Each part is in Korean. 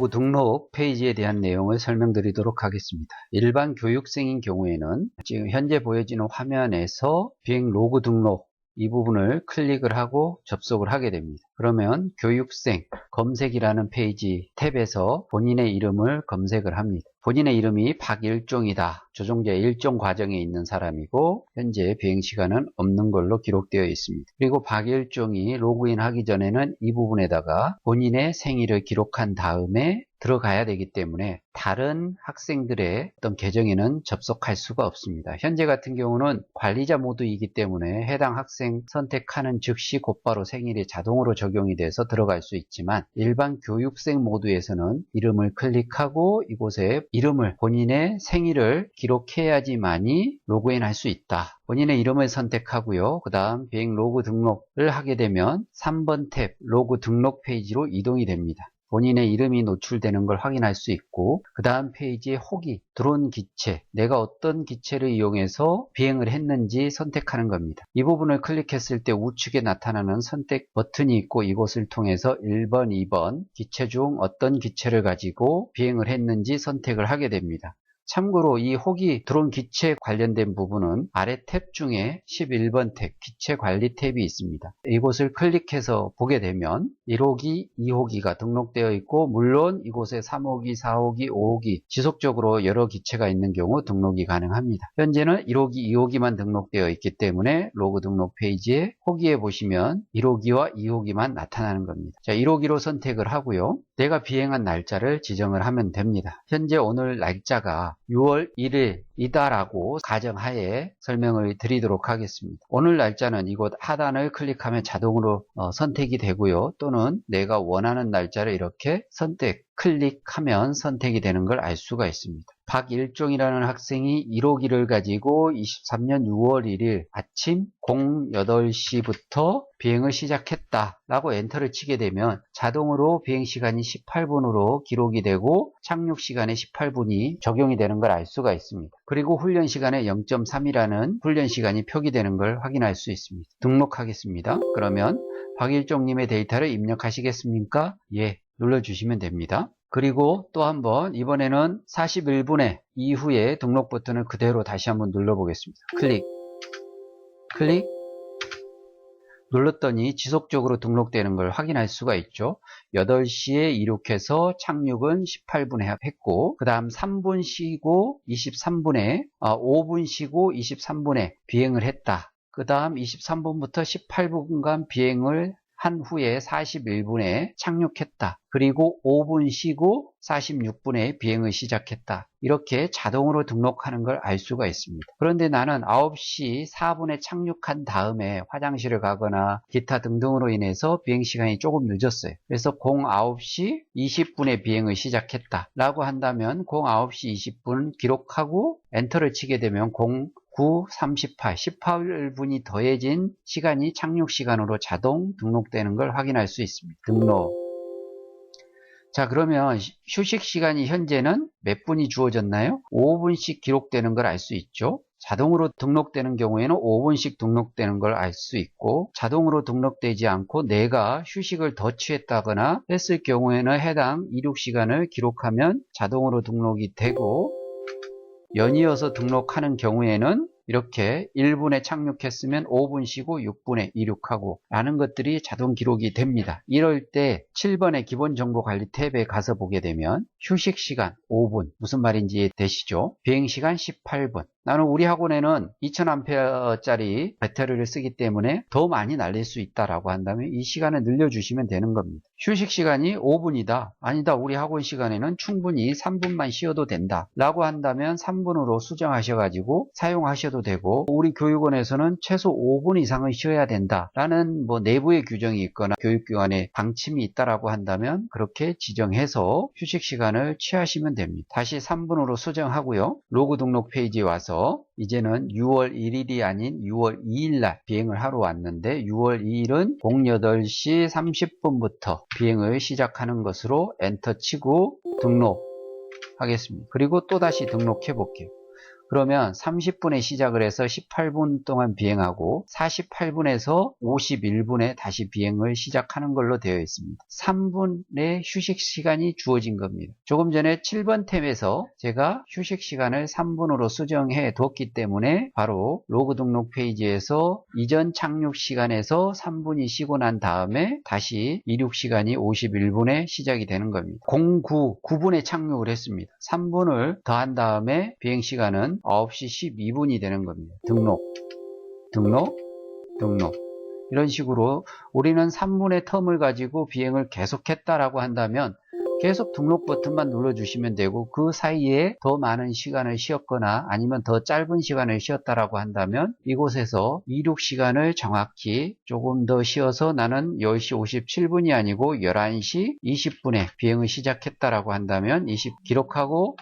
로그 등록 페이지에 대한 내용을 설명드리도록 하겠습니다. 일반 교육생인 경우에는 지금 현재 보여지는 화면에서 비행 로그 등록 이 부분을 클릭을 하고 접속을 하게 됩니다. 그러면 교육생 검색이라는 페이지 탭에서 본인의 이름을 검색을 합니다. 본인의 이름이 박일종이다. 조종자 1종 과정에 있는 사람이고 현재 비행시간은 없는 걸로 기록되어 있습니다. 그리고 박일종이 로그인 하기 전에는 이 부분에다가 본인의 생일을 기록한 다음에 들어가야 되기 때문에 다른 학생들의 어떤 계정에는 접속할 수가 없습니다. 현재 같은 경우는 관리자 모드이기 때문에 해당 학생 선택하는 즉시 곧바로 생일이 자동으로 적용이 돼서 들어갈 수 있지만 일반 교육생 모드에서는 이름을 클릭하고 이곳에 이름을 본인의 생일을 기록해야지만이 로그인 할 수 있다. 본인의 이름을 선택하고요. 그 다음 비행 로그 등록을 하게 되면 3번 탭 로그 등록 페이지로 이동이 됩니다. 본인의 이름이 노출되는 걸 확인할 수 있고 그 다음 페이지에 호기, 드론 기체, 내가 어떤 기체를 이용해서 비행을 했는지 선택하는 겁니다. 이 부분을 클릭했을 때 우측에 나타나는 선택 버튼이 있고 이곳을 통해서 1번, 2번 기체 중 어떤 기체를 가지고 비행을 했는지 선택을 하게 됩니다. 참고로 이 호기 드론 기체 관련된 부분은 아래 탭 중에 11번 탭 기체 관리 탭이 있습니다. 이곳을 클릭해서 보게 되면 1호기, 2호기가 등록되어 있고 물론 이곳에 3호기, 4호기, 5호기 지속적으로 여러 기체가 있는 경우 등록이 가능합니다. 현재는 1호기, 2호기만 등록되어 있기 때문에 로그 등록 페이지에 호기에 보시면 1호기와 2호기만 나타나는 겁니다. 자, 1호기로 선택을 하고요. 내가 비행한 날짜를 지정을 하면 됩니다. 현재 오늘 날짜가 6월 1일이다라고 가정하에 설명을 드리도록 하겠습니다. 오늘 날짜는 이곳 하단을 클릭하면 자동으로 선택이 되고요. 또는 내가 원하는 날짜를 이렇게 클릭하면 선택이 되는 걸 알 수가 있습니다. 박일종이라는 학생이 1호기를 가지고 23년 6월 1일 아침 08시부터 비행을 시작했다 라고 엔터를 치게 되면 자동으로 비행시간이 18분으로 기록이 되고 착륙시간에 18분이 적용이 되는 걸 알 수가 있습니다. 그리고 훈련시간에 0.3이라는 훈련시간이 표기되는 걸 확인할 수 있습니다. 등록하겠습니다. 그러면 박일종님의 데이터를 입력하시겠습니까? 예, 눌러주시면 됩니다. 그리고 또 한번 이번에는 41분의 이후에 등록 버튼을 그대로 다시 한번 눌러보겠습니다. 클릭 눌렀더니 지속적으로 등록되는 걸 확인할 수가 있죠. 8시에 이륙해서 착륙은 18분에 했고 그 다음 3분 쉬고 23분에 5분 쉬고 23분에 비행을 했다. 그 다음 23분부터 18분간 비행을 한 후에 41분에 착륙했다. 그리고 5분 쉬고 46분에 비행을 시작했다. 이렇게 자동으로 등록하는 걸 알 수가 있습니다. 그런데 나는 9시 4분에 착륙한 다음에 화장실을 가거나 기타 등등으로 인해서 비행시간이 조금 늦었어요. 그래서 09시 20분에 비행을 시작했다 라고 한다면 09시 20분 기록하고 엔터를 치게 되면 18분이 더해진 시간이 착륙 시간으로 자동 등록되는 걸 확인할 수 있습니다. 등록. 자, 그러면 휴식 시간이 현재는 몇 분이 주어졌나요? 5분씩 기록되는 걸 알 수 있죠. 자동으로 등록되는 경우에는 5분씩 등록되는 걸 알 수 있고 자동으로 등록되지 않고 내가 휴식을 더 취했다거나 했을 경우에는 해당 이륙 시간을 기록하면 자동으로 등록이 되고 연이어서 등록하는 경우에는 이렇게 1분에 착륙했으면 5분 쉬고 6분에 이륙하고 라는 것들이 자동 기록이 됩니다. 이럴 때 7번의 기본정보관리 탭에 가서 보게 되면 휴식시간 5분 무슨 말인지 되시죠? 비행시간 18분 나는 우리 학원에는 2000A짜리 배터리를 쓰기 때문에 더 많이 날릴 수 있다라고 한다면 이 시간을 늘려주시면 되는 겁니다. 휴식시간이 5분이다. 아니다. 우리 학원 시간에는 충분히 3분만 쉬어도 된다. 라고 한다면 3분으로 수정하셔가지고 사용하셔도 되고 우리 교육원에서는 최소 5분 이상은 쉬어야 된다. 라는 내부의 규정이 있거나 교육기관에 방침이 있다라고 한다면 그렇게 지정해서 휴식시간을 취하시면 됩니다. 다시 3분으로 수정하고요. 로그 등록 페이지에 와서 이제는 6월 1일이 아닌 6월 2일 날 비행을 하러 왔는데 6월 2일은 08시 30분부터 비행을 시작하는 것으로 엔터 치고 등록하겠습니다. 그리고 또다시 등록해 볼게요. 그러면 30분에 시작을 해서 18분 동안 비행하고 48분에서 51분에 다시 비행을 시작하는 걸로 되어 있습니다. 3분의 휴식 시간이 주어진 겁니다. 조금 전에 7번 탭에서 제가 휴식 시간을 3분으로 수정해 뒀기 때문에 바로 로그 등록 페이지에서 이전 착륙 시간에서 3분이 쉬고 난 다음에 다시 이륙 시간이 51분에 시작이 되는 겁니다. 9분에 착륙을 했습니다. 3분을 더한 다음에 비행 시간은 9시 12분이 되는 겁니다. 등록. 이런 식으로 우리는 3분의 텀을 가지고 비행을 계속했다라고 한다면 계속 등록 버튼만 눌러주시면 되고, 그 사이에 더 많은 시간을 쉬었거나 아니면 더 짧은 시간을 쉬었다라고 한다면 이곳에서 이륙 시간을 정확히 조금 더 쉬어서 나는 10시 57분이 아니고 11시 20분에 비행을 시작했다라고 한다면 기록하고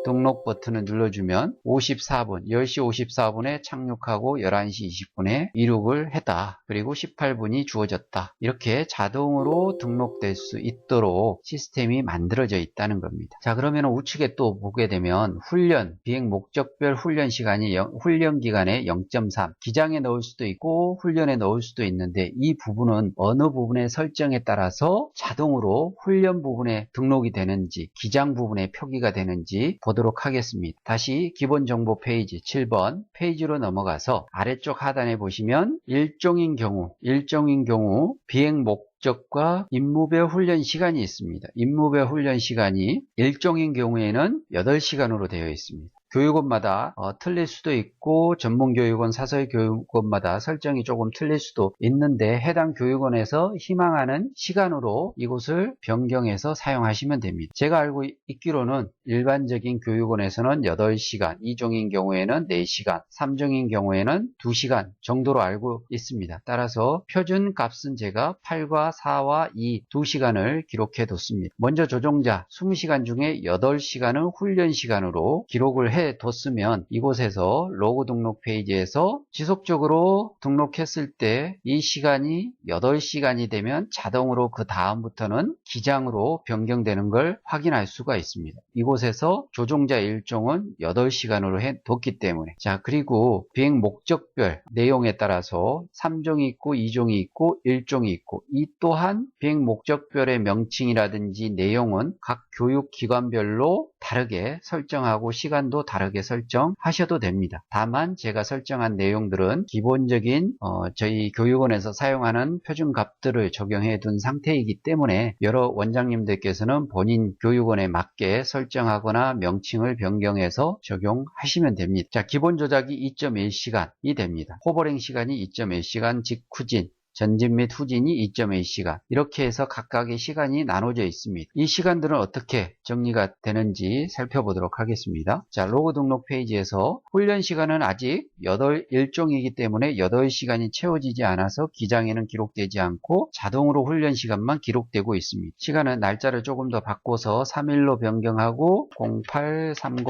등록 버튼을 눌러주면 54분, 10시 54분에 착륙하고 11시 20분에 이륙을 했다. 그리고 18분이 주어졌다. 이렇게 자동으로 등록될 수 있도록 시스템이 만들어져 있다는 겁니다. 자, 그러면 우측에 또 보게 되면 훈련, 비행 목적별 훈련 시간이 훈련 기간에 0.3, 기장에 넣을 수도 있고 훈련에 넣을 수도 있는데 이 부분은 어느 부분의 설정에 따라서 자동으로 훈련 부분에 등록이 되는지 기장 부분에 표기가 되는지 보도록 하겠습니다. 다시 기본 정보 페이지 7번 페이지로 넘어가서 아래쪽 하단에 보시면 일종인 경우 비행 목적과 임무별 훈련 시간이 있습니다. 임무별 훈련 시간이 일종인 경우에는 8시간으로 되어 있습니다. 교육원마다 틀릴 수도 있고 전문교육원, 사설교육원마다 설정이 조금 틀릴 수도 있는데 해당 교육원에서 희망하는 시간으로 이곳을 변경해서 사용하시면 됩니다. 제가 알고 있기로는 일반적인 교육원에서는 8시간, 2종인 경우에는 4시간, 3종인 경우에는 2시간 정도로 알고 있습니다. 따라서 표준 값은 제가 8과 4와 2, 2시간을 기록해 뒀습니다. 먼저 조종자 20시간 중에 8시간은 훈련 시간으로 기록을 해 뒀으면 이곳에서 로그 등록 페이지에서 지속적으로 등록했을 때 이 시간이 8시간이 되면 자동으로 그 다음부터는 기장으로 변경되는 걸 확인할 수가 있습니다. 이곳에서 조종자 일종은 8시간으로 해 뒀기 때문에. 자, 그리고 비행 목적별 내용에 따라서 3종이 있고 2종이 있고 1종이 있고, 이 또한 비행 목적별의 명칭이라든지 내용은 각 교육기관별로 다르게 설정하고 시간도 다르게 설정하셔도 됩니다. 다만 제가 설정한 내용들은 기본적인 저희 교육원에서 사용하는 표준 값들을 적용해 둔 상태이기 때문에 여러 원장님들께서는 본인 교육원에 맞게 설정하거나 명칭을 변경해서 적용하시면 됩니다. 자, 기본 조작이 2.1시간이 됩니다. 호버링 시간이 2.1시간, 직후진, 전진 및 후진이 2.1시간, 이렇게 해서 각각의 시간이 나눠져 있습니다. 이 시간들은 어떻게 정리가 되는지 살펴보도록 하겠습니다. 자, 로그 등록 페이지에서 훈련 시간은 아직 1종이기 때문에 8시간이 채워지지 않아서 기장에는 기록되지 않고 자동으로 훈련 시간만 기록되고 있습니다. 시간은 날짜를 조금 더 바꿔서 3일로 변경하고 0830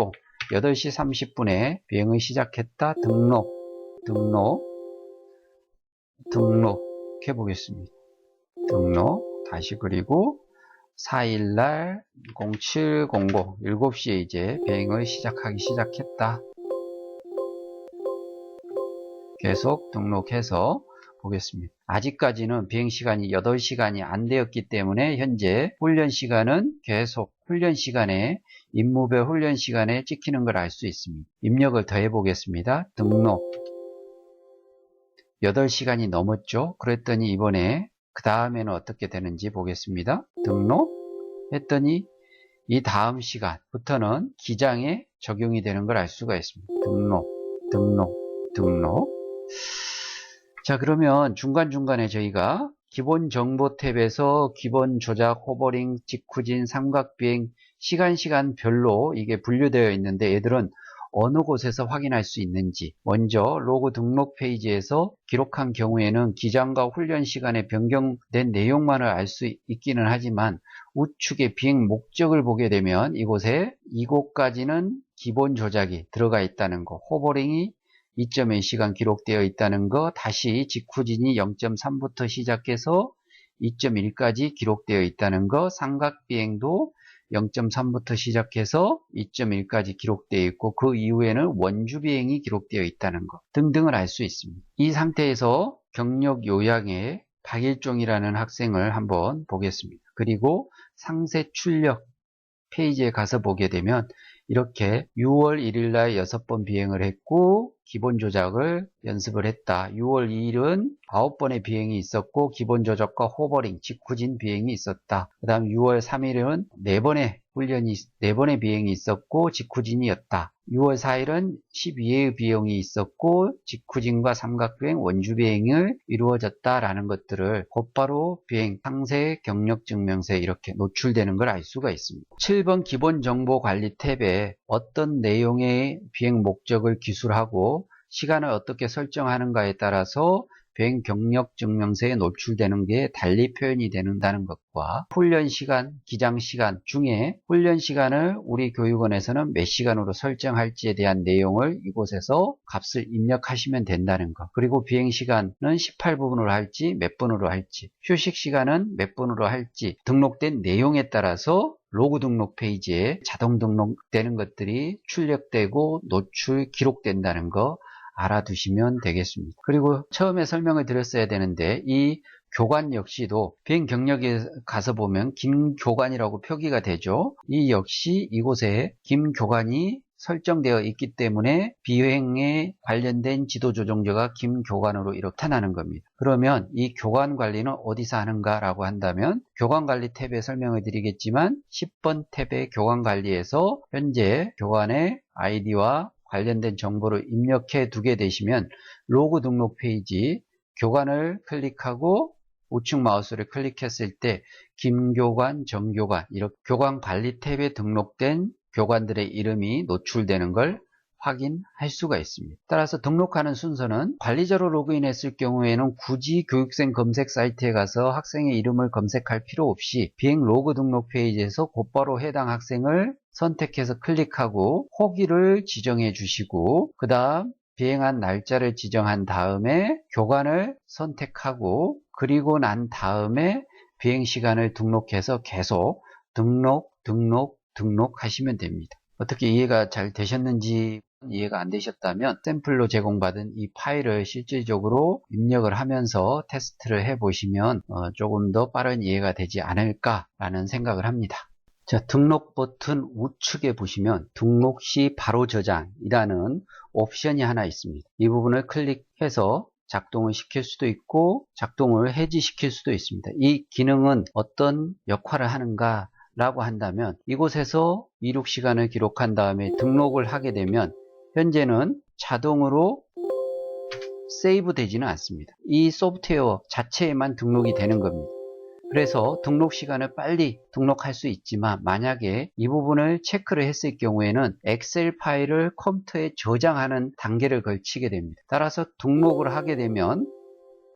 8시 30분에 비행을 시작했다. 등록 해보겠습니다. 등록 다시, 그리고 4일날 0700 7시에 이제 비행을 시작했다. 계속 등록해서 보겠습니다. 아직까지는 비행시간이 8시간이 안 되었기 때문에 현재 훈련 시간은 계속 훈련 시간에 임무별 훈련 시간에 찍히는 걸 알 수 있습니다. 입력을 더 해보겠습니다. 등록 8시간이 넘었죠. 그랬더니 이번에 그 다음에는 어떻게 되는지 보겠습니다. 등록 했더니 이 다음 시간부터는 기장에 적용이 되는 걸 알 수가 있습니다. 등록. 자, 그러면 중간중간에 저희가 기본 정보 탭에서 기본 조작, 호버링, 직후진, 삼각비행, 시간별로 이게 분류되어 있는데 얘들은 어느 곳에서 확인할 수 있는지, 먼저 로그 등록 페이지에서 기록한 경우에는 기장과 훈련 시간에 변경된 내용만을 알 수 있기는 하지만 우측에 비행 목적을 보게 되면 이곳까지는 기본 조작이 들어가 있다는 거, 호버링이 2.1시간 기록되어 있다는 거, 다시 직후진이 0.3부터 시작해서 2.1까지 기록되어 있다는 거, 삼각비행도 0.3부터 시작해서 2.1까지 기록되어 있고 그 이후에는 원주 비행이 기록되어 있다는 것 등등을 알 수 있습니다. 이 상태에서 경력 요약의 박일종이라는 학생을 한번 보겠습니다. 그리고 상세 출력 페이지에 가서 보게 되면 이렇게 6월 1일 날 6번 비행을 했고 기본 조작을 연습을 했다. 6월 2일은 9번의 비행이 있었고 기본 조작과 호버링, 직후진 비행이 있었다. 그 다음 6월 3일은 4번의 비행이 있었고 직후진이었다. 6월 4일은 12회의 비행이 있었고 직후진과 삼각비행, 원주 비행을 이루어졌다라는 것들을 곧바로 비행 상세 경력 증명서에 이렇게 노출되는 걸 알 수가 있습니다. 7번 기본 정보 관리 탭에 어떤 내용의 비행 목적을 기술하고 시간을 어떻게 설정하는가에 따라서 비행 경력 증명서에 노출되는 게 달리 표현이 된다는 것과 훈련 시간, 기장 시간 중에 훈련 시간을 우리 교육원에서는 몇 시간으로 설정할지에 대한 내용을 이곳에서 값을 입력하시면 된다는 것. 그리고 비행 시간은 18분으로 할지 몇 분으로 할지, 휴식 시간은 몇 분으로 할지 등록된 내용에 따라서 로그 등록 페이지에 자동 등록되는 것들이 출력되고 노출 기록된다는 거 알아두시면 되겠습니다. 그리고 처음에 설명을 드렸어야 되는데 이 교관 역시도 비행 경력에 가서 보면 김교관이라고 표기가 되죠. 이 역시 이곳에 김교관이 설정되어 있기 때문에 비행에 관련된 지도조정자가 김교관으로 이렇게 나타나는 겁니다. 그러면 이 교관 관리는 어디서 하는가 라고 한다면 교관 관리 탭에 설명을 드리겠지만 10번 탭의 교관 관리에서 현재 교관의 아이디와 관련된 정보를 입력해 두게 되시면 로그 등록 페이지 교관을 클릭하고 우측 마우스를 클릭했을 때 김교관, 정교관 이렇게 교관 관리 탭에 등록된 교관들의 이름이 노출되는 걸 확인할 수가 있습니다. 따라서 등록하는 순서는 관리자로 로그인했을 경우에는 굳이 교육생 검색 사이트에 가서 학생의 이름을 검색할 필요 없이 비행 로그 등록 페이지에서 곧바로 해당 학생을 선택해서 클릭하고 호기를 지정해 주시고 그 다음 비행한 날짜를 지정한 다음에 교관을 선택하고 그리고 난 다음에 비행 시간을 등록해서 계속 등록하시면 됩니다. 어떻게 이해가 잘 되셨는지 이해가 안 되셨다면 샘플로 제공받은 이 파일을 실질적으로 입력을 하면서 테스트를 해보시면 조금 더 빠른 이해가 되지 않을까라는 생각을 합니다. 자, 등록 버튼 우측에 보시면 등록 시 바로 저장이라는 옵션이 하나 있습니다. 이 부분을 클릭해서 작동을 시킬 수도 있고 작동을 해지시킬 수도 있습니다. 이 기능은 어떤 역할을 하는가 라고 한다면 이곳에서 이륙 시간을 기록한 다음에 등록을 하게 되면 현재는 자동으로 세이브 되지는 않습니다. 이 소프트웨어 자체에만 등록이 되는 겁니다. 그래서 등록 시간을 빨리 등록할 수 있지만 만약에 이 부분을 체크를 했을 경우에는 엑셀 파일을 컴퓨터에 저장하는 단계를 걸치게 됩니다. 따라서 등록을 하게 되면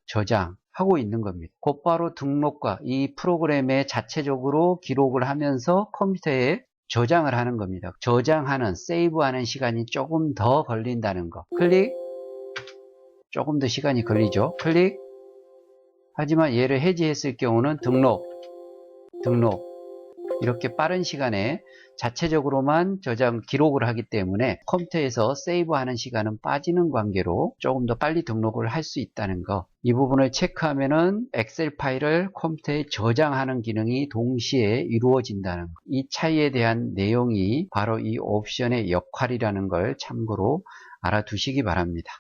저장하고 있는 겁니다. 곧바로 등록과 이 프로그램에 자체적으로 기록을 하면서 컴퓨터에 저장을 하는 겁니다. 저장하는, 세이브하는 시간이 조금 더 걸린다는 거. 클릭, 조금 더 시간이 걸리죠. 클릭. 하지만 얘를 해지했을 경우는 등록 이렇게 빠른 시간에 자체적으로만 저장 기록을 하기 때문에 컴퓨터에서 세이브하는 시간은 빠지는 관계로 조금 더 빨리 등록을 할 수 있다는 거. 이 부분을 체크하면은 엑셀 파일을 컴퓨터에 저장하는 기능이 동시에 이루어진다는 거. 이 차이에 대한 내용이 바로 이 옵션의 역할이라는 걸 참고로 알아두시기 바랍니다.